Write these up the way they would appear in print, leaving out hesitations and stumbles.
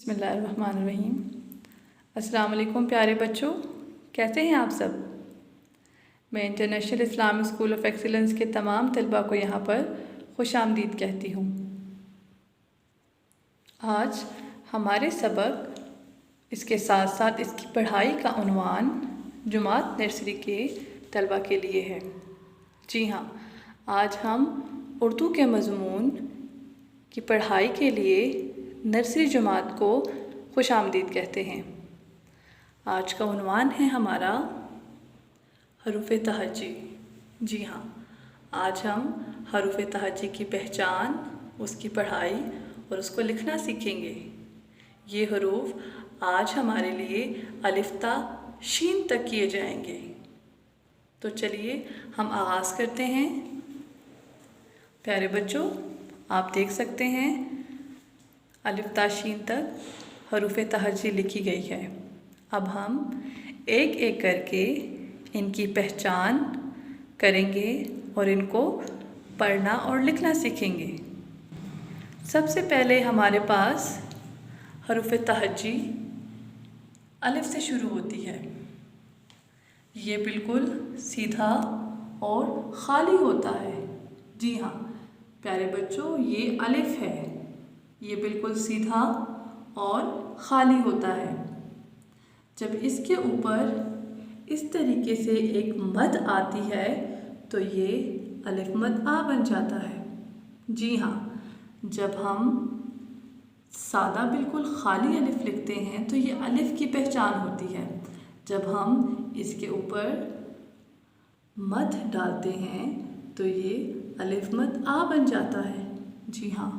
बिस्मिल्लाहिर्रहमानिर्रहीम। अस्सलाम वालेकुम प्यारे बच्चों, कैसे हैं आप सब। मैं international Islamic school of excellence के तमाम तलबा को यहाँ पर खुशामदीद कहती हूँ। आज हमारे सबक इसके साथ साथ इसकी पढ़ाई का उन्वान जुमात नर्सरी के तलबा के लिए है। जी हाँ, आज हम उर्दू के मज़मून की पढ़ाई के लिए नर्सरी जमात को खुशामदीद कहते हैं। आज का उन्वान है हमारा हरूफ़ तहज्जी। जी हाँ, आज हम हरूफ़ तहज्जी की पहचान, उसकी पढ़ाई और उसको लिखना सीखेंगे। ये हरूफ आज हमारे लिए अलिफ ता शीन तक किए जाएंगे। तो चलिए हम आगाज़ करते हैं। प्यारे बच्चों, आप देख सकते हैं अलिफ ता शीन तक हरूफ़ तहज्जी लिखी गई है। अब हम एक एक करके इनकी पहचान करेंगे और इनको पढ़ना और लिखना सीखेंगे। सबसे पहले हमारे पास हरूफ़ तहज्जी अलिफ से शुरू होती है। ये बिल्कुल सीधा और ख़ाली होता है। जी हाँ प्यारे बच्चों, ये अलिफ है, ये बिल्कुल सीधा और ख़ाली होता है। जब इसके ऊपर इस तरीके से एक मद आती है तो ये अलिफ मद आ बन जाता है। जी हाँ, जब हम सादा बिल्कुल ख़ाली अलिफ लिखते हैं तो ये अलिफ की पहचान होती है। जब हम इसके ऊपर मद डालते हैं तो ये अलिफ मद आ बन जाता है। जी हाँ,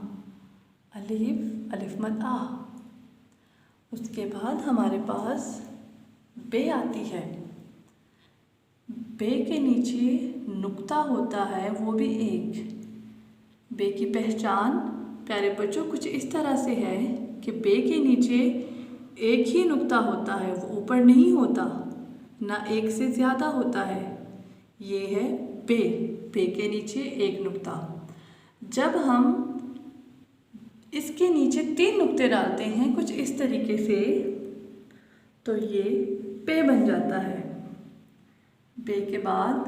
अलिफ मद आ। उसके बाद हमारे पास बे आती है। बे के नीचे नुक्ता होता है, वो भी एक। बे की पहचान प्यारे बच्चों कुछ इस तरह से है कि बे के नीचे एक ही नुक्ता होता है, वो ऊपर नहीं होता, ना एक से ज़्यादा होता है। ये है बे, बे के नीचे एक नुक्ता। जब हम इसके नीचे 3 नुक्ते डालते हैं कुछ इस तरीके से तो ये पे बन जाता है। बे के बाद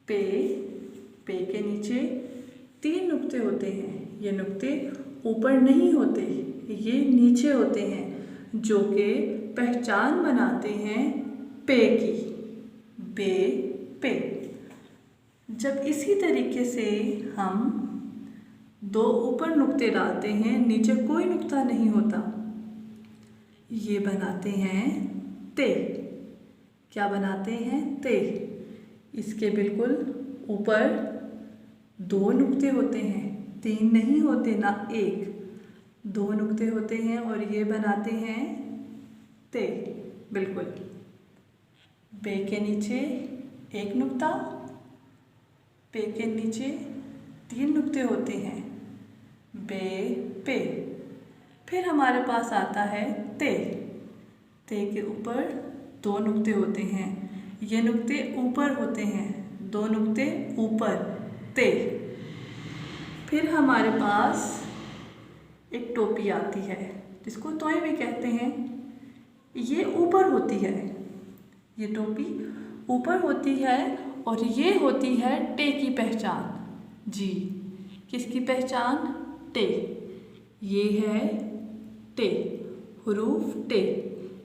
पे, पे के नीचे 3 नुक्ते होते हैं। ये नुक्ते ऊपर नहीं होते, ये नीचे होते हैं, जो कि पहचान बनाते हैं पे की। बे, पे। जब इसी तरीके से हम 2 ऊपर नुक्ते डालते हैं, नीचे कोई नुक्ता नहीं होता, ये बनाते हैं ते। क्या बनाते हैं? ते। इसके बिल्कुल ऊपर 2 नुक्ते होते हैं, 3 नहीं होते, ना 1, 2 नुक्ते होते हैं और ये बनाते हैं ते। बिल्कुल बे के नीचे 1 नुक्ता, पे के नीचे 3 नुक्ते होते हैं, बे, पे। फिर हमारे पास आता है ते। ते के ऊपर 2 नुक्ते होते हैं, ये नुक्ते ऊपर होते हैं, 2 नुक्ते ऊपर, ते। फिर हमारे पास एक टोपी आती है जिसको तोय भी कहते हैं। ये ऊपर होती है, ये टोपी ऊपर होती है और ये होती है टे की पहचान। जी, किसकी पहचान? टे। ये है टे, हुरूफ टे।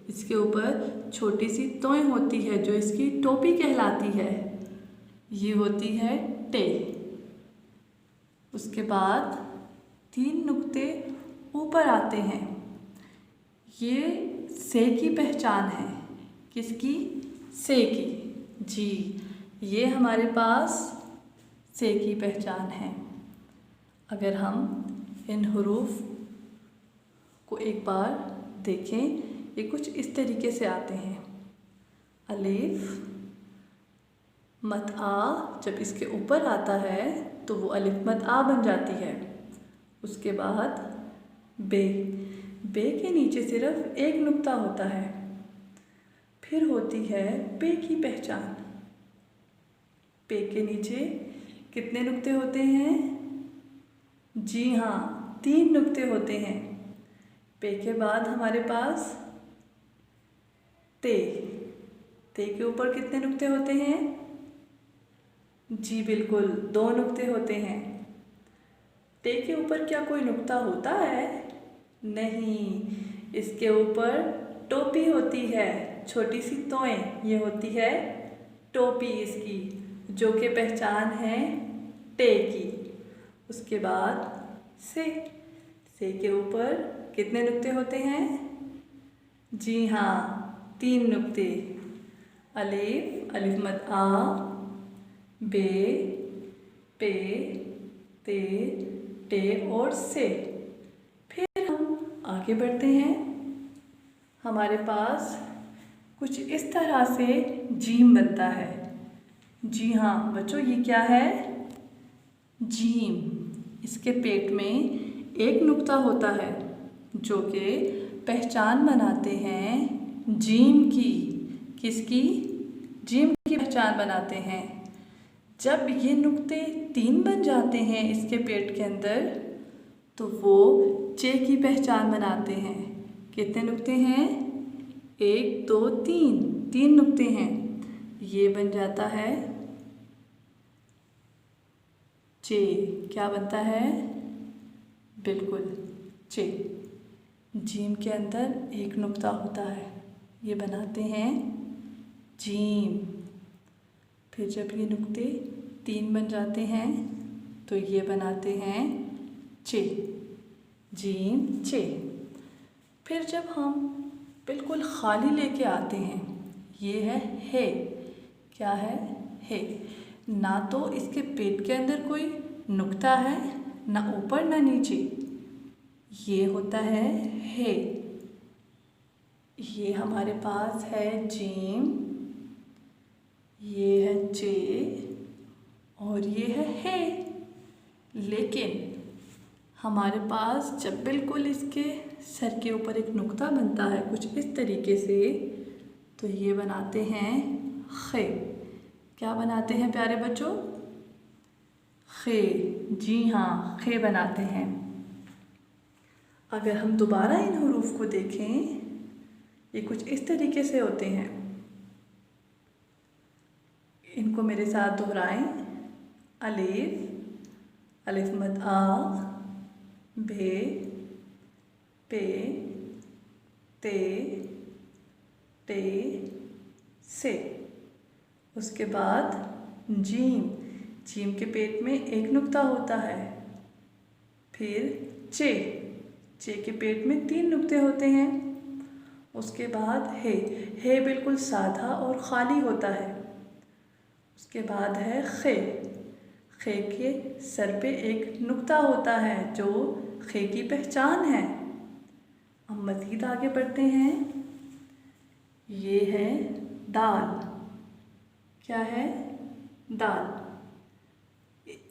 इसके ऊपर छोटी सी तोय होती है जो इसकी टोपी कहलाती है, ये होती है टे। उसके बाद 3 नुक्ते ऊपर आते हैं, ये से की पहचान है। किसकी? से की। जी, ये हमारे पास से की पहचान है। अगर हम इन हुरूफ को एक बार देखें, ये कुछ इस तरीके से आते हैं। अलिफ मद आ, जब इसके ऊपर आता है तो वो अलिफ मद आ बन जाती है। उसके बाद बे, बे के नीचे सिर्फ 1 नुक्ता होता है। फिर होती है पे की पहचान। पे के नीचे कितने नुक्ते होते हैं? जी हाँ, 3 नुक्ते होते हैं। पे के बाद हमारे पास ते। ते के ऊपर कितने नुक्ते होते हैं? जी बिल्कुल, 2 नुक्ते होते हैं। ते के ऊपर क्या कोई नुक्ता होता है? नहीं, इसके ऊपर टोपी होती है, छोटी सी तोएं, ये होती है टोपी इसकी, जो कि पहचान है टे की। उसके बाद से के ऊपर कितने नुक्ते होते हैं? जी हाँ, 3 नुक्ते। अलिफ, अलिफ मद आ, बे, पे, ते, टे और से। फिर हम आगे बढ़ते हैं। हमारे पास कुछ इस तरह से जीम बनता है। जी हाँ बच्चों, ये क्या है? जीम। इसके पेट में एक नुक्ता होता है जो कि पहचान बनाते हैं जीम की। किसकी? जीम की पहचान बनाते हैं। जब ये नुक्ते 3 बन जाते हैं इसके पेट के अंदर, तो वो चे की पहचान बनाते हैं। कितने नुक्ते हैं? 1 2 3, 3 नुक्ते हैं। ये बन जाता है चे। क्या बनता है? बिल्कुल चे। जीम के अंदर एक नुक्ता होता है, ये बनाते हैं जीम। फिर जब ये नुक्ते 3 बन जाते हैं तो ये बनाते हैं चे। जीम चे। फिर जब हम बिल्कुल खाली लेके आते हैं, ये है। क्या है? है। ना तो इसके पेट के अंदर कोई नुक्ता है, ना ऊपर ना नीचे, ये होता है। ये हमारे पास है जीम, ये है चे और ये है। लेकिन हमारे पास जब बिल्कुल इसके सर के ऊपर एक नुक्ता बनता है कुछ इस तरीके से, तो ये बनाते हैं खे। क्या बनाते हैं प्यारे बच्चों? खे। जी हाँ, खे बनाते हैं। अगर हम दोबारा इन हरूफ को देखें, ये कुछ इस तरीके से होते हैं। इनको मेरे साथ दोहराएं। अलिफ, अलिफ मद आ, बे, पे, ते, टे, से। उसके बाद जीम। जीम के पेट में एक नुक्ता होता है। फिर चे। चे के पेट में 3 नुक्ते होते हैं। उसके बाद है बिल्कुल सादा और खाली होता है। उसके बाद है खे। खे के सर पे एक नुक्ता होता है जो खे की पहचान है। हम मज़ीद आगे बढ़ते हैं। ये है दाल। क्या है? दाल।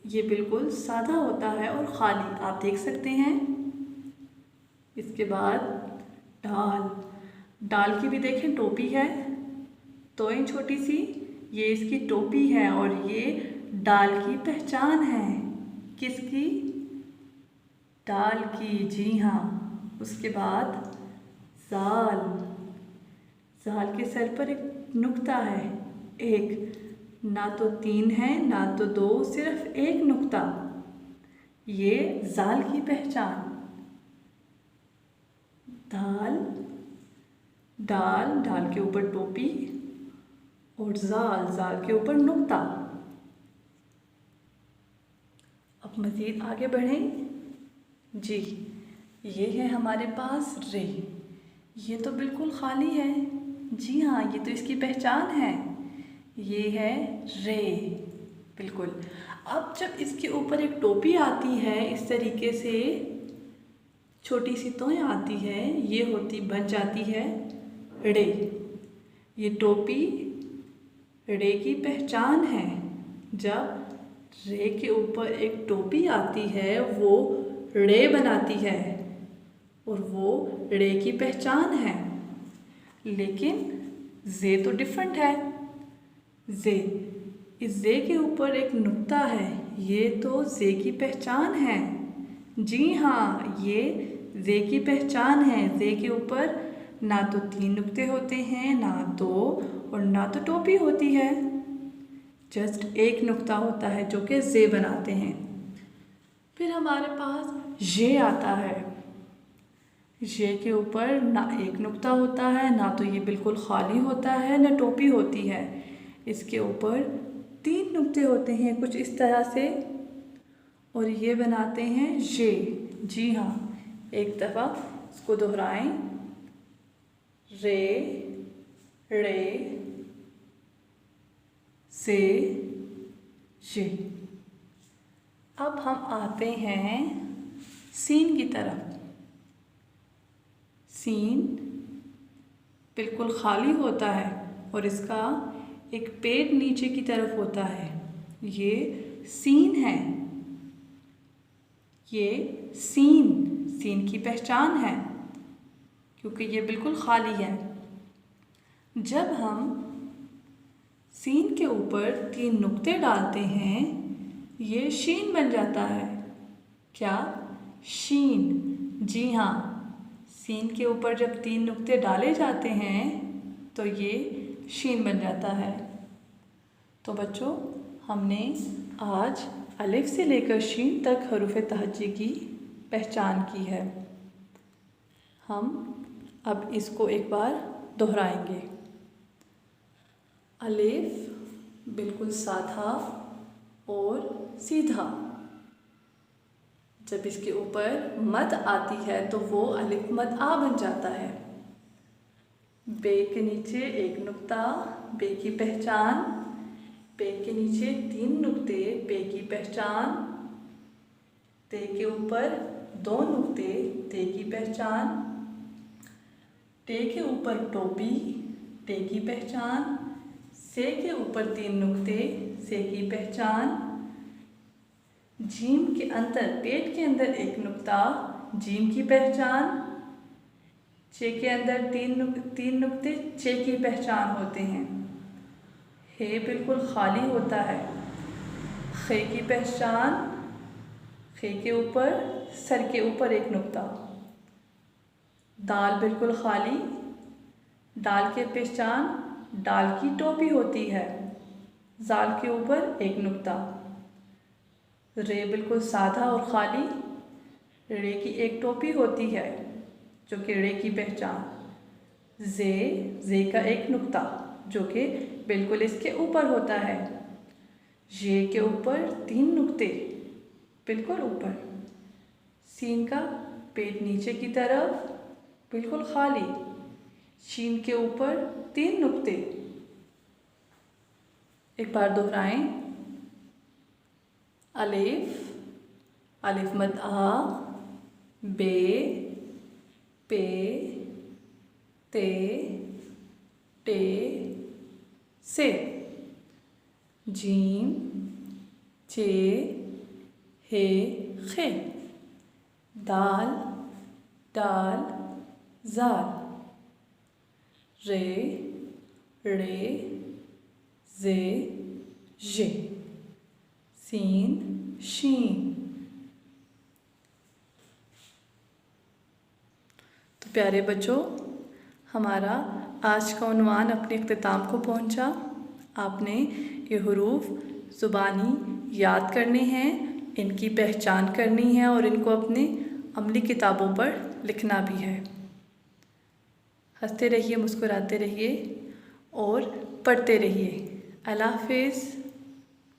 ये बिल्कुल सादा होता है और खाली, आप देख सकते हैं। इसके बाद डाल। डाल की भी देखें टोपी है, तो ये छोटी सी, ये इसकी टोपी है और ये डाल की पहचान है। किसकी? डाल की। जी हाँ। उसके बाद जाल। जाल के सर पर एक नुक्ता है, एक, ना तो 3 है ना तो 2, सिर्फ एक नुक्ता। ये जाल की पहचान। दाल, डाल, डाल के ऊपर टोपी और जाल, जाल के ऊपर नुक्ता। अब मज़ीद आगे बढ़ें। जी, ये है हमारे पास रे। ये तो बिल्कुल खाली है। जी हाँ, ये तो इसकी पहचान है। ये है रे। बिल्कुल। अब जब इसके ऊपर एक टोपी आती है इस तरीके से, छोटी सी तोय आती है, ये होती बन जाती है रे। ये टोपी रे की पहचान है। जब रे के ऊपर एक टोपी आती है वो रे बनाती है और वो रे की पहचान है। लेकिन जे तो डिफरेंट है। जे, इस जे के ऊपर एक नुक्ता है, ये तो जे की पहचान है। जी हाँ, ये जे की पहचान है। जे के ऊपर ना तो 3 नुक्ते होते हैं, ना 2 और ना तो टोपी होती है, जस्ट एक नुक्ता होता है जो कि जे बनाते हैं। फिर हमारे पास ये आता है। ये के ऊपर ना एक नुक्ता होता है, ना तो ये बिल्कुल खाली होता है, ना टोपी होती है। इसके ऊपर 3 नुक्ते होते हैं कुछ इस तरह से, और ये बनाते हैं ये। जी हाँ, एक दफ़ा इसको दोहराएं। रे, रे, से, ये। अब हम आते हैं सीन की तरफ। सीन बिल्कुल खाली होता है और इसका एक पेट नीचे की तरफ होता है। ये सीन है। ये सीन की पहचान है क्योंकि ये बिल्कुल खाली है। जब हम सीन के ऊपर 3 नुक्ते डालते हैं, ये शीन बन जाता है। क्या? शीन। जी हाँ, सीन के ऊपर जब 3 नुक्ते डाले जाते हैं तो ये शीन बन जाता है। तो बच्चों, हमने आज अलिफ से लेकर शीन तक हरूफ तहज्जी की पहचान की है। हम अब इसको एक बार दोहराएंगे। अलिफ बिल्कुल साधा और सीधा। जब इसके ऊपर मद आती है तो वो अलिफ मद आ बन जाता है। बे के नीचे एक नुक्ता, बे की पहचान। बे के नीचे 3 नुक्ते, बे की पहचान। ते के ऊपर 2 नुक्ते, ते की पहचान। टे के ऊपर टोपी, टे की पहचान। से के ऊपर 3 नुक्ते, से की पहचान। जीम के अंदर, पेट के अंदर एक नुक्ता, जीम की पहचान। चे के अंदर 3 नुक्ते, चे की पहचान होते हैं। हे बिल्कुल खाली होता है। खे की पहचान। खे के ऊपर, सर के ऊपर एक नुक्ता। दाल बिल्कुल खाली। दाल की पहचान, दाल की टोपी होती है। जाल के ऊपर एक नुक्ता। रे बिल्कुल साधा और खाली। रे की एक टोपी होती है जो कि रे की पहचान। जे का एक नुक्ता जो कि बिल्कुल इसके ऊपर होता है। ये के ऊपर 3 नुक्ते बिल्कुल ऊपर। सीन का पेट नीचे की तरफ बिल्कुल खाली। शीन के ऊपर 3 नुक्ते। एक बार दोहराएं। अलिफ, अलिफ मद आ, बे, पे, ते, टे, से। जीम, चे, हे, खे। दाल, दाल, जाल। रे, रे, जे, ये। सीन, शीन। तो प्यारे बच्चों, हमारा आज का उन्वान अपने इख्तिताम को पहुंचा। आपने ये हुरूफ ज़ुबानी याद करने हैं, इनकी पहचान करनी है और इनको अपने अमली किताबों पर लिखना भी है। हंसते रहिए, मुस्कुराते रहिए और पढ़ते रहिए। अल्लाह हाफ़िज़।